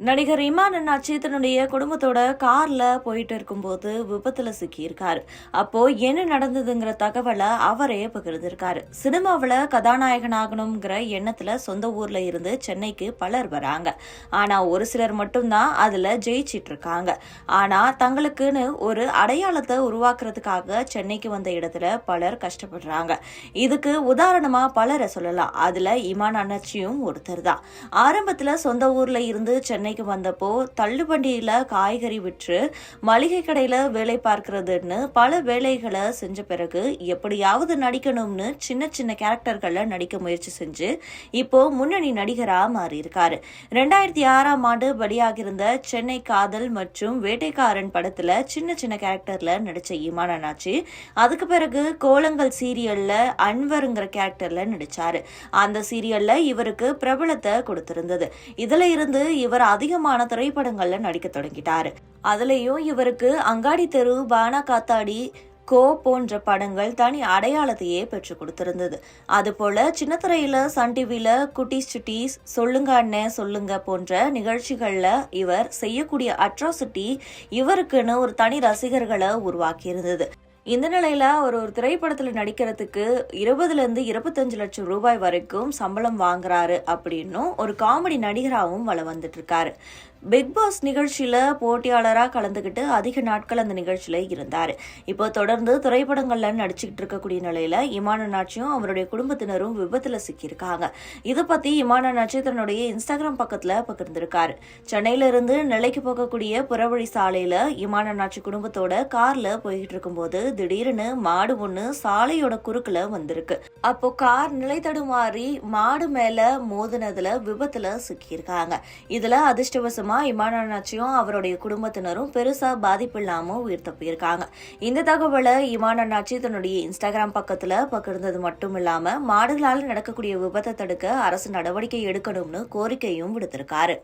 நடிகர் இமான் அண்ணாச்சி தன்னுடைய குடும்பத்தோட கார்ல போயிட்டு இருக்கும்போது விபத்துல சிக்கியிருக்காரு. அப்போ என்ன நடந்ததுங்கிற தகவலை அவரே பகிர்ந்திருக்காரு. சினிமாவில் கதாநாயகனாகணுங்கிற எண்ணத்துல சொந்த ஊர்ல இருந்து சென்னைக்கு பலர் வராங்க. ஆனா ஒரு சிலர் மட்டும்தான் அதுல ஜெயிச்சிட்டு இருக்காங்க. ஆனா தங்களுக்குன்னு ஒரு அடையாளத்தை உருவாக்குறதுக்காக சென்னைக்கு வந்த இடத்துல பலர் கஷ்டப்படுறாங்க. இதுக்கு உதாரணமா பலரை சொல்லலாம். அதுல இமான் அண்ணாச்சியும் ஒருத்தர் தான். ஆரம்பத்துல சொந்த ஊர்ல இருந்து சென்னைக்கு வந்தப்போ தள்ளுவண்டியில காய்கறி விற்று மளிகை கடையில வேலை பார்க்கிறதுன்னு பல வேலைகளை செஞ்ச பிறகு எப்படியாவது நடிக்கணும்னு சின்ன சின்ன கேரக்டர்கள்ல நடிக்க முயற்சி செஞ்சு இப்போ முன்னணி நடிகரா மாறி இருக்காரு. 2006 வெளியாகிருந்த சென்னை காதல் மற்றும் வேட்டைக்காரன் படத்துல சின்ன சின்ன கேரக்டர்ல நடிச்ச இமான் அண்ணாச்சி அதுக்கு பிறகு கோலங்கள் சீரியல்ல அன்வருங்கிற கேரக்டர்ல நடிச்சாரு. அந்த சீரியல்ல இவருக்கு பிரபலத்தை கொடுத்திருந்தது. இதுல இருந்து இவர் அதிகமான திரைப்படங்கள்ல நடிக்க தொடங்கிட்டாரு. அதுலயும் இவருக்கு அங்காடி தெரு, பானா காத்தாடி, கோ போன்ற படங்கள் தனி அடையாளத்தையே பெற்றுக் கொடுத்திருந்தது. அதுபோல சின்னத்திரையில சன் டிவில குட்டீஸ் சுட்டீஸ், சொல்லுங்க அண்ணே சொல்லுங்க போன்ற நிகழ்ச்சிகள்ல இவர் செய்யக்கூடிய அட்ராசிட்டி இவருக்குன்னு ஒரு தனி ரசிகர்களை உருவாக்கி இருந்தது. இந்த நிலையில ஒரு திரைப்படத்துல நடிக்கிறதுக்கு 20 லட்சம் ரூபாய் வரைக்கும் சம்பளம் வாங்குறாரு அப்படின்னும் ஒரு காமெடி நடிகராகவும் வள வந்துட்டு இருக்காரு. பிக் பாஸ் நிகழ்ச்சியில போட்டியாளரா கலந்துகிட்டு அதிக நாட்கள் அந்த நிகழ்ச்சியில இருந்தாரு. இப்போ தொடர்ந்து திரைப்படங்கள்ல நடிச்சுக்கிட்டு இருக்கக்கூடிய நிலையில இமான் அண்ணாச்சியும் அவருடைய குடும்பத்தினரும் விபத்துல சிக்கியிருக்காங்க. இதை பத்தி இமான் அண்ணாச்சி தன்னுடைய இன்ஸ்டாகிராம் பக்கத்துல பகிர்ந்திருக்காரு. சென்னையில இருந்து நெல்லைக்கு போகக்கூடிய புறவழி சாலையில இமான் அண்ணாச்சி குடும்பத்தோட கார்ல போய்கிட்டு இருக்கும்போது திடீர்னு மாடு ஒண்ணு சாலையோட குறுக்குல வந்திருக்கு. அப்போ கார் நிலை தடுமாறி மாடு மேல மோதினதுல விபத்துல சிக்கியிருக்காங்க. இதுல அதிர்ஷ்டவசமா இமான் அண்ணாச்சியும் அவருடைய குடும்பத்தினரும் பெருசா பாதிப்பு இல்லாம உயிர் தப்பியிருக்காங்க. இந்த தகவலை இமான் அண்ணாச்சி தன்னுடைய இன்ஸ்டாகிராம் பக்கத்துல பகிர்ந்தது மட்டும் இல்லாம மாடுகளால் நடக்கக்கூடிய விபத்தை தடுக்க அரசு நடவடிக்கை எடுக்கணும்னு கோரிக்கையும் விடுத்திருக்காரு.